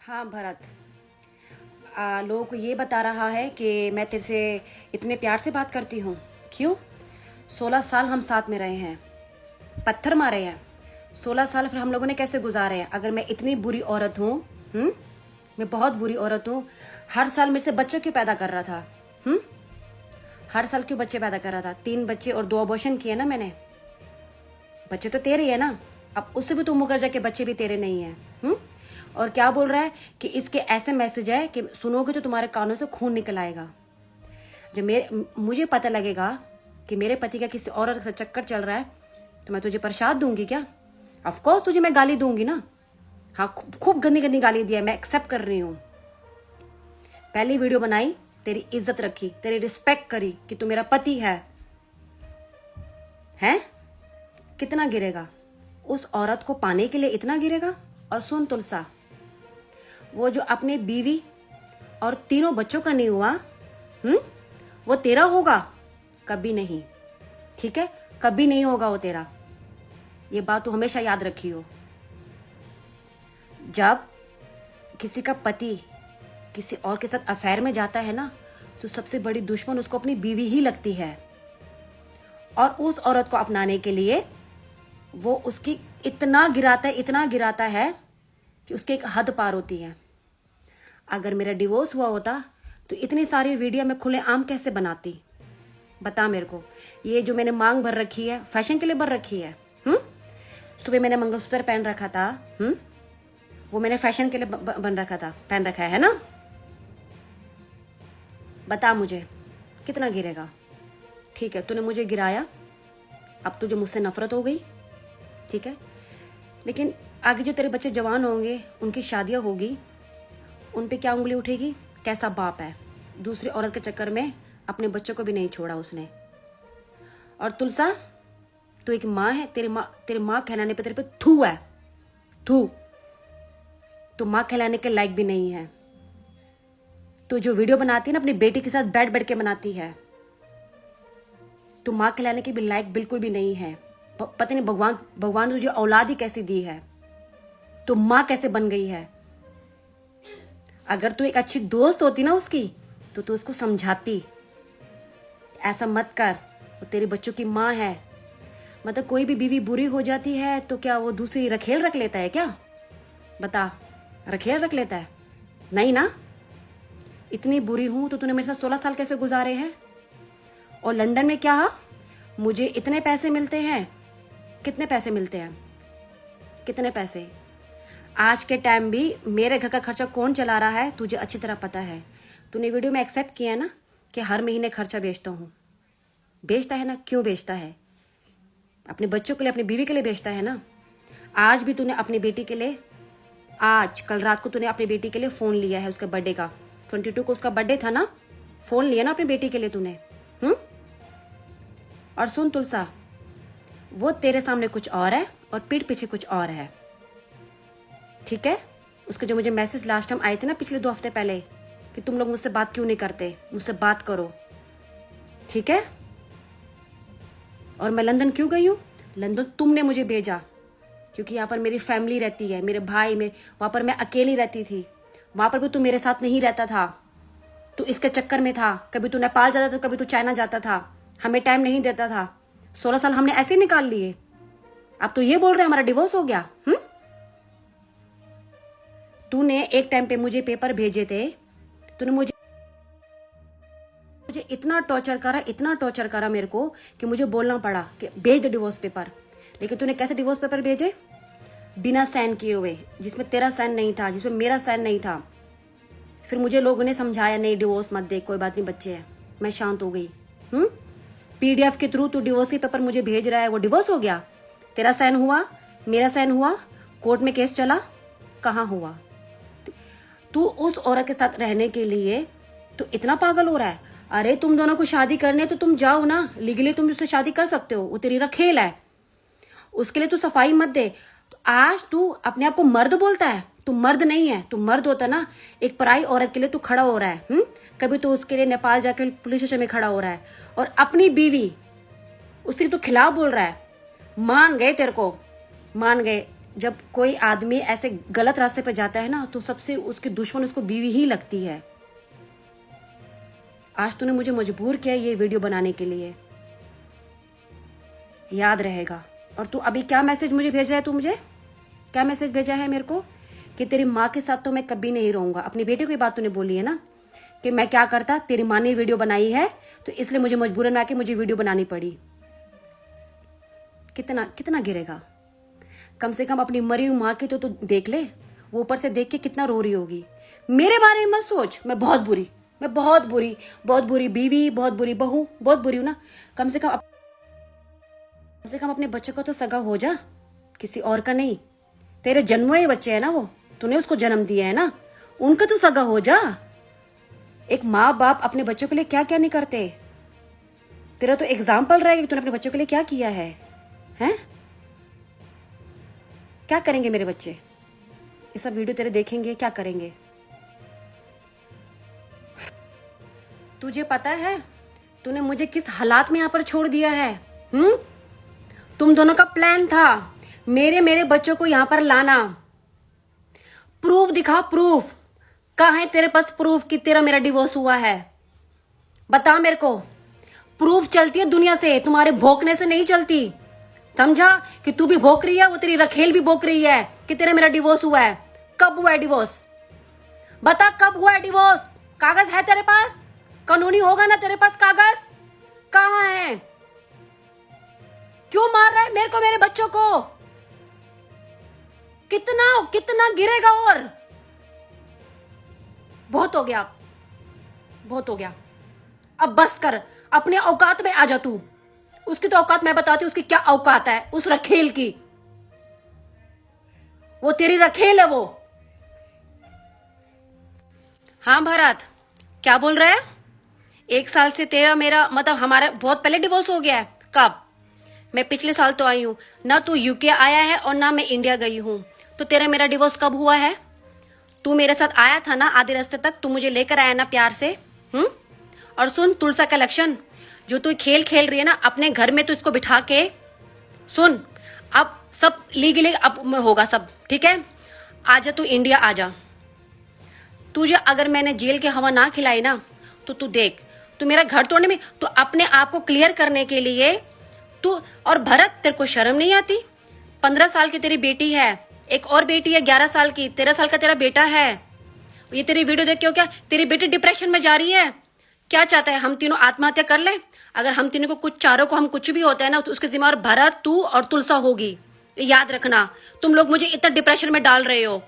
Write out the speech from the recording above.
हाँ भरत, लोगों को ये बता रहा है कि मैं तेरे से इतने प्यार से बात करती हूँ। क्यों? 16 साल हम साथ में रहे हैं, पत्थर मारे हैं। 16 साल फिर हम लोगों ने कैसे गुजारे हैं? अगर मैं इतनी बुरी औरत हूँ, मैं बहुत बुरी औरत हूँ। हर साल मेरे से बच्चे क्यों पैदा कर रहा था? हर साल क्यों बच्चे पैदा कर रहा था? 3 बच्चे और 2 अबॉर्शन किए ना मैंने। बच्चे तो तेरे ही है ना। अब उससे भी तू मुकर जा के बच्चे भी तेरे नहीं है। और क्या बोल रहा है कि इसके ऐसे मैसेज है कि सुनोगे तो तुम्हारे कानों से खून निकल आएगा। जब मुझे पता लगेगा कि मेरे पति का किसी औरत से चक्कर चल रहा है तो मैं तुझे प्रसाद दूंगी क्या? ऑफ कोर्स तुझे मैं गाली दूंगी ना। हाँ, खूब गंदी गंदी गाली दिया, मैं एक्सेप्ट कर रही हूँ। पहली वीडियो बनाई, तेरी इज्जत रखी, तेरी रिस्पेक्ट करी कि तू मेरा पति है। कितना गिरेगा? उस औरत को पाने के लिए इतना गिरेगा? और सुन तुलसा, वो जो अपने बीवी और 3 बच्चों का नहीं हुआ, वो तेरा होगा? कभी नहीं। ठीक है, कभी नहीं होगा वो तेरा। ये बात तू हमेशा याद रखियो। जब किसी का पति किसी और के साथ अफेयर में जाता है ना, तो सबसे बड़ी दुश्मन उसको अपनी बीवी ही लगती है। और उस औरत को अपनाने के लिए वो उसकी इतना गिराता है कि उसकी एक हद पार होती है। अगर मेरा डिवोर्स हुआ होता तो इतनी सारी वीडियो मैं खुलेआम कैसे बनाती? बता मेरे को। ये जो मैंने मांग भर रखी है, फैशन के लिए भर रखी है। सुबह मैंने मंगलसूत्र पहन रखा था, वो मैंने फैशन के लिए पहन रखा है ना। बता मुझे कितना गिरेगा? ठीक है, तूने मुझे गिराया, अब तुझे मुझसे नफरत हो गई, ठीक है। लेकिन आगे जो तेरे बच्चे जवान होंगे, उनकी शादियां होगी, उन पे क्या उंगली उठेगी? कैसा बाप है? दूसरी औरत के चक्कर में अपने बच्चों को भी नहीं छोड़ा उसने। और तुलसा, तू एक माँ है, तेरी माँ कहलाने पे तेरे पे थू है, थू। तो माँ कहलाने के लायक भी नहीं है। तो जो वीडियो बनाती है ना अपनी बेटी के साथ बैठ के बनाती है, तो माँ कहलाने के भी लायक बिल्कुल भी नहीं है। पता नहीं भगवान ने तुझे औलाद ही कैसी दी है, तो माँ कैसे बन गई है। अगर तू एक अच्छी दोस्त होती ना उसकी, तो तू उसको समझाती, ऐसा मत कर, वो तेरे बच्चों की माँ है। मतलब कोई भी बीवी बुरी हो जाती है तो क्या वो दूसरी रखेल रख लेता है क्या? बता, रखेल रख लेता है? नहीं ना। इतनी बुरी हूं तो तूने मेरे साथ 16 साल कैसे गुजारे हैं? और लंदन में क्या, मुझे इतने पैसे मिलते हैं। कितने पैसे मिलते हैं? कितने पैसे? आज के टाइम भी मेरे घर का खर्चा कौन चला रहा है तुझे अच्छी तरह पता है। तूने वीडियो में एक्सेप्ट किया ना कि हर महीने खर्चा बेचता हूँ। बेचता है ना? क्यों बेचता है? अपने बच्चों के लिए, अपनी बीवी के लिए बेचता है ना। आज भी तूने अपनी बेटी के लिए, कल रात को तूने अपनी बेटी के लिए फोन लिया है, उसके बर्थडे का, 22 को उसका बर्थडे था ना, फोन लिया ना अपनी बेटी के लिए तूने। और सुन तुलसा, वो तेरे सामने कुछ और है और पीठ पीछे कुछ और है, ठीक है। उसके जो मुझे मैसेज लास्ट टाइम आए थे ना, पिछले 2 हफ्ते पहले, कि तुम लोग मुझसे बात क्यों नहीं करते, मुझसे बात करो, ठीक है। और मैं लंदन क्यों गई हूँ? लंदन तुमने मुझे भेजा, क्योंकि यहाँ पर मेरी फैमिली रहती है, मेरे भाई में। वहाँ पर मैं अकेली रहती थी, वहाँ पर भी तू मेरे साथ नहीं रहता था। तू इसके चक्कर में था, कभी तू नेपाल जाता था, कभी तू चाइना जाता था, हमें टाइम नहीं देता था। 16 साल हमने ऐसे निकाल लिए। अब तो ये बोल रहे हमारा डिवोर्स हो गया। तूने एक टाइम पे मुझे पेपर भेजे थे, तूने मुझे इतना टॉर्चर करा मेरे को कि मुझे बोलना पड़ा कि भेज दे डिवोर्स पेपर। लेकिन तूने कैसे डिवोर्स पेपर भेजे? बिना साइन किए हुए, जिसमें तेरा साइन नहीं था, जिसमें मेरा साइन नहीं था। फिर मुझे लोगों ने समझाया, नहीं डिवोर्स मत दे, कोई बात नहीं, बच्चे हैं। मैं शांत हो गई। PDF के थ्रू तू डिवोर्स के पेपर मुझे भेज रहा है, वो डिवोर्स हो गया? तेरा साइन हुआ, मेरा साइन हुआ, कोर्ट में केस चला, कहाँ हुआ? तू उस औरत के साथ रहने के लिए तू इतना पागल हो रहा है। अरे तुम दोनों को शादी करने तो तुम जाओ ना, लीगली तुम उससे शादी कर सकते हो, वो तेरी रखेल है, उसके लिए तू सफाई मत दे। तो आज तू अपने आप को मर्द बोलता है, तू मर्द नहीं है। तू मर्द होता ना, एक पराई औरत के लिए तू खड़ा हो रहा है। कभी तो उसके लिए नेपाल जाकर पुलिस स्टेशन में खड़ा हो रहा है, और अपनी बीवी उसके तो खिलाफ बोल रहा है। मान गए तेरे को, मान गए। जब कोई आदमी ऐसे गलत रास्ते पे जाता है ना, तो सबसे उसकी दुश्मन उसको बीवी ही लगती है। आज तूने मुझे मजबूर किया ये वीडियो बनाने के लिए, याद रहेगा। और तू अभी क्या मैसेज मुझे भेज रहा है? तू मुझे क्या मैसेज भेजा है मेरे को कि तेरी माँ के साथ तो मैं कभी नहीं रहूंगा। अपनी बेटी की बात तूने बोली है ना कि मैं क्या करता, तेरी माँ ने वीडियो बनाई है तो इसलिए मुझे मजबूरन आके मुझे वीडियो बनानी पड़ी। कितना कितना गिरेगा? कम से कम अपनी मरी हुई माँ की तो देख ले, वो ऊपर से देख के कितना रो रही होगी। मेरे बारे में मत सोच, मैं बहुत बुरी, मैं बहुत बुरी, बहुत बुरी बीवी, बहुत बुरी बहू, बहुत बुरी हूं ना। कम से कम अपने बच्चे को तो सगा हो जा, किसी और का नहीं। तेरे जन्मे बच्चे है ना, वो तूने उसको जन्म दिया है ना, उनका तो सगा हो जा। एक माँ बाप अपने बच्चों के लिए क्या क्या नहीं करते। तेरा तो एग्जाम्पल रहेगा कि तूने अपने बच्चों के लिए क्या किया है। हैं? क्या करेंगे मेरे बच्चे? ये सब वीडियो तेरे देखेंगे, क्या करेंगे? तुझे पता है तूने मुझे किस हालात में यहां पर छोड़ दिया है? तुम दोनों का प्लान था मेरे बच्चों को यहां पर लाना। प्रूफ दिखा, प्रूफ कहां है तेरे पास? प्रूफ कि तेरा मेरा डिवोर्स हुआ है, बता मेरे को। प्रूफ चलती है दुनिया से, तुम्हारे भोंकने से नहीं चलती। समझा कि तू भी भोंक रही है, वो तेरी रखेल भी भोंक रही है कि तेरा मेरा डिवोर्स हुआ है। कब हुआ है डिवोर्स? बता कब हुआ है डिवोर्स? कागज है तेरे पास? कानूनी होगा ना तेरे पास कागज? कहां है? क्यों मार रहा है मेरे को, मेरे बच्चों को? कितना कितना गिरेगा? और बहुत हो गया, बहुत हो गया। अब बस कर, अपने औकात में आ जा तू। उसकी तो औकात मैं बताती हूँ, उसकी क्या औकात है उस रखेल की। वो तेरी रखेल है वो। हाँ भरत, क्या बोल रहा है? 1 साल से तेरा मेरा मतलब हमारा बहुत पहले डिवोर्स हो गया है। कब? मैं पिछले साल तो आई हूं ना। तू यूके आया है और ना मैं इंडिया गई हूं। तो तेरा मेरा डिवोर्स कब हुआ है? तू मेरे साथ आया था ना आधे रास्ते तक, तू मुझे लेकर आया ना प्यार से। और सुन, तुलसा कलेक्शन जो तू खेल खेल रही है ना अपने घर में, तू इसको बिठा के सुन। अब सब लीगली अब होगा सब, ठीक है? आजा तू इंडिया आजा। तुझे अगर मैंने जेल की हवा ना खिलाई ना तो तू देख, तू मेरा घर तोड़ने में, तो अपने आप को क्लियर करने के लिए तू। और भरत, तेरे को शर्म नहीं आती? 15 साल की तेरी बेटी है, एक और बेटी है 11 साल की, 13 साल का तेरा बेटा है। ये तेरी वीडियो देख के क्या तेरी बेटी डिप्रेशन में जा रही है? क्या चाहता है हम तीनों आत्महत्या कर ले? अगर हम तीनों को कुछ, चारों को हम कुछ भी होता है ना तो उसके जिम्मेवार भरत, तू और तुलसा होगी। याद रखना, तुम लोग मुझे इतना डिप्रेशन में डाल रहे हो।